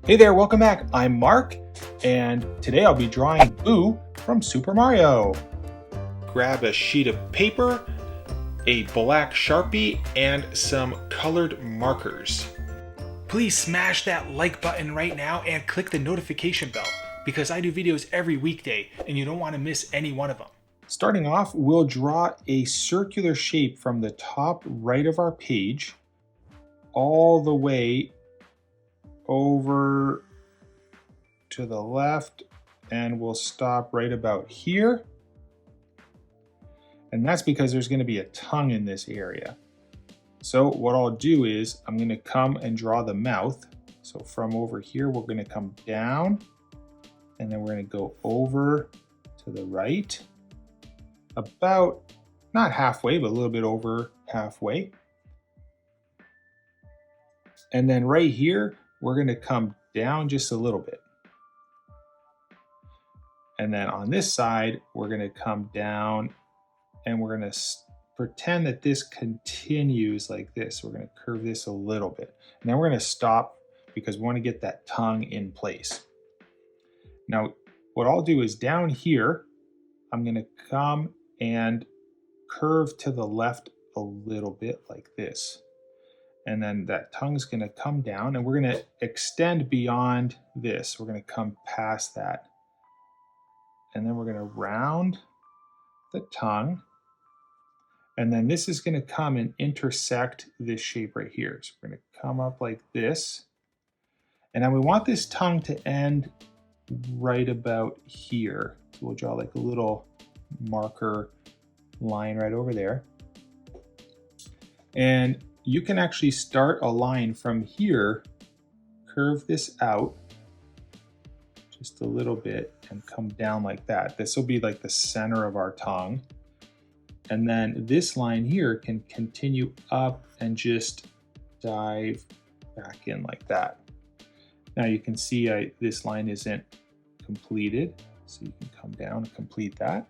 Hey there, welcome back. I'm Mark, and today I'll be drawing Boo from Super Mario. Grab a sheet of paper, a black Sharpie, and some colored markers. Please smash that like button right now and click the notification bell because I do videos every weekday and you don't want to miss any one of them. Starting off, we'll draw a circular shape from the top right of our page all the way over to the left, and we'll stop right about here. And that's because there's going to be a tongue in this area. So what I'll do is I'm going to come and draw the mouth. So from over here, we're going to come down, and then we're going to go over to the right, about not halfway, but a little bit over halfway. And then right here, we're going to come down just a little bit. And then on this side, we're going to come down and we're going to pretend that this continues like this. We're going to curve this a little bit. And then we're going to stop because we want to get that tongue in place. Now, what I'll do is down here, I'm going to come and curve to the left a little bit like this. And then that tongue's going to come down and we're going to extend beyond this. We're going to come past that. And then we're going to round the tongue. And then this is going to come and intersect this shape right here. So we're going to come up like this. And then we want this tongue to end right about here. So we'll draw like a little marker line right over there. And you can actually start a line from here, curve this out just a little bit and come down like that. This will be like the center of our tongue. And then this line here can continue up and just dive back in like that. Now you can see this line isn't completed, so you can come down and complete that.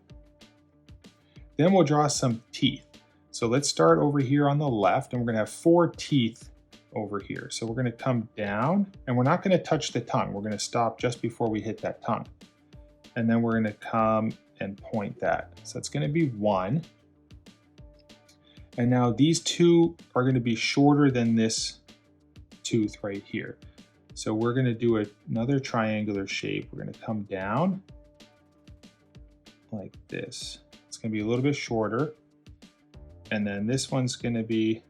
Then we'll draw some teeth. So let's start over here on the left, and we're going to have 4 teeth over here. So we're going to come down, and we're not going to touch the tongue. We're going to stop just before we hit that tongue. And then we're going to come and point that. So it's going to be 1. And now these 2 are going to be shorter than this tooth right here. So we're going to do another triangular shape. We're going to come down like this. It's going to be a little bit shorter. And then this one's going to be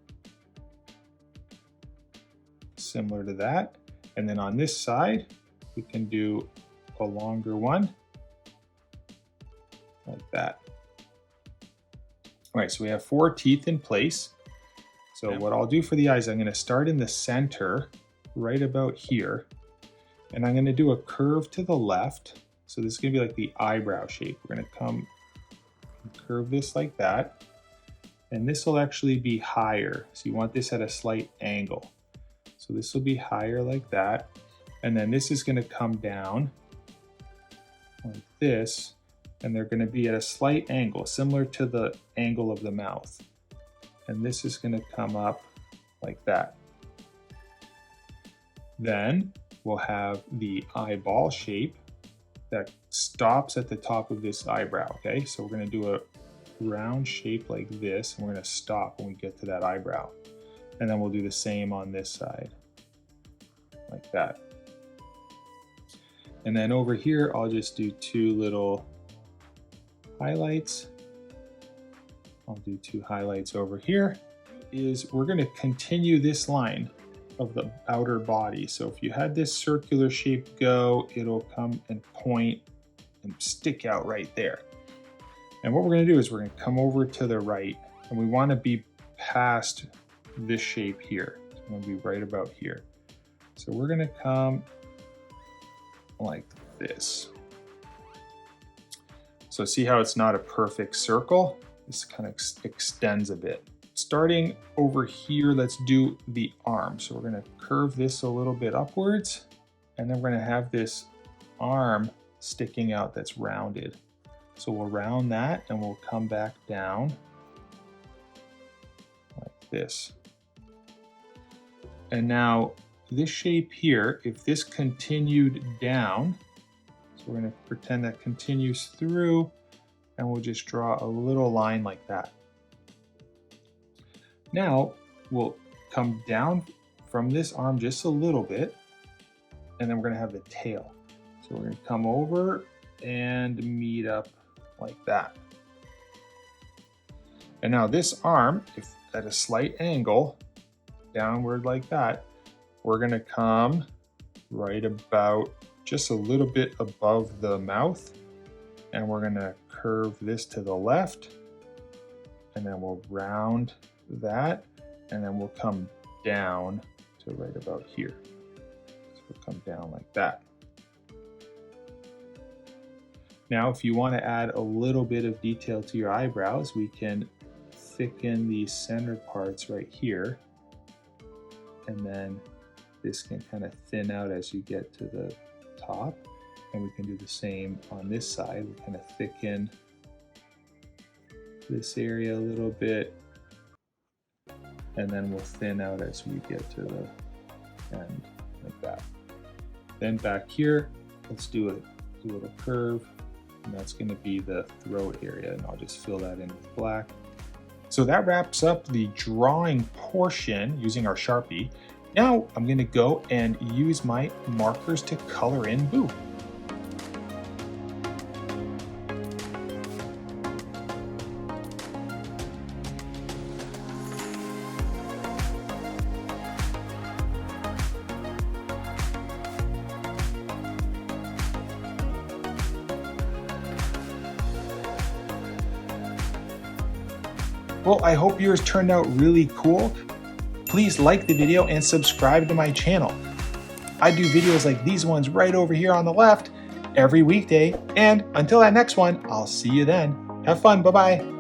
similar to that. And then on this side, we can do a longer one like that. All right, so we have 4 teeth in place. So what I'll do for the eyes, I'm going to start in the center right about here. And I'm going to do a curve to the left. So this is going to be like the eyebrow shape. We're going to come and curve this like that. And this will actually be higher. So you want this at a slight angle. So this will be higher like that. And then this is going to come down like this. And they're going to be at a slight angle, similar to the angle of the mouth. And this is going to come up like that. Then we'll have the eyeball shape that stops at the top of this eyebrow, okay? So we're going to do a round shape like this, and we're going to stop when we get to that eyebrow. And then we'll do the same on this side, like that. And then over here, I'll just do 2 little highlights. I'll do 2 highlights over here. We're going to continue this line of the outer body. So if you had this circular shape go, it'll come and point and stick out right there. And what we're going to do is we're going to come over to the right, and we want to be past this shape here. So I'm going to be right about here. So we're going to come like this. So see how it's not a perfect circle? This kind of extends a bit. Starting over here, let's do the arm. So we're going to curve this a little bit upwards, and then we're going to have this arm sticking out that's rounded. So we'll round that and we'll come back down like this. And now this shape here, if this continued down, so we're going to pretend that continues through, and we'll just draw a little line like that. Now we'll come down from this arm just a little bit, and then we're going to have the tail. So we're going to come over and meet up like that. And now this arm, if at a slight angle, downward like that, we're going to come right about just a little bit above the mouth, and we're going to curve this to the left, and then we'll round that, and then we'll come down to right about here. So we'll come down like that. Now, if you want to add a little bit of detail to your eyebrows, we can thicken these center parts right here, and then this can kind of thin out as you get to the top, and we can do the same on this side. We kind of thicken this area a little bit, and then we'll thin out as we get to the end like that. Then back here, let's do a little curve, and that's going to be the throat area, and I'll just fill that in with black. So that wraps up the drawing portion using our Sharpie. Now I'm going to go and use my markers to color in Boo. Well, I hope yours turned out really cool. Please like the video and subscribe to my channel. I do videos like these ones right over here on the left every weekday. And until that next one, I'll see you then. Have fun. Bye-bye.